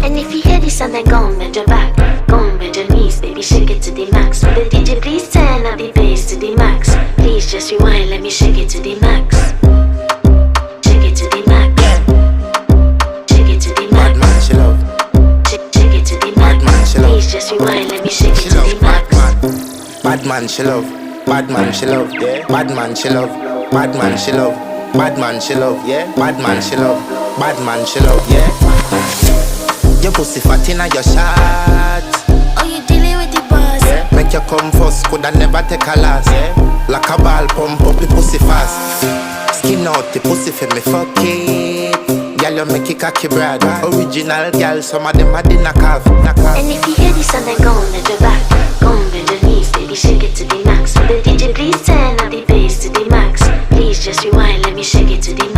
And if you hear this and then go on bend your back, go on bend your knees, baby, shake it to the max. Will the DJ please turn up the bass to the max? Please just rewind, let me shake it to the max. Shake it to the max. Shake it to the max. Bad man, she love. Shake it to the max. Bad man, she love. Please just rewind, let me shake it She to love the max. bad man, she love. Bad man, she love. Yeah. Bad man, she love. Bad man, she love. Bad man, she love. Yeah. Bad man, she love. Bad man, she love. Yeah. Your pussy fat inna your shot. Oh, you dealing with the boss? Yeah. Make you come first, coulda never take a last. Yeah. Like a ball, pump up the pussy fast. Skin out the pussy for me, fuck it. Girl, you make it cocky brad. Original girl, some of them are the knockoff. And if you hear this and then go on bend your back, go on bend your knees, baby, shake it to the max. Will the DJ please turn up the bass to the max? Please just rewind, let me shake it to the max.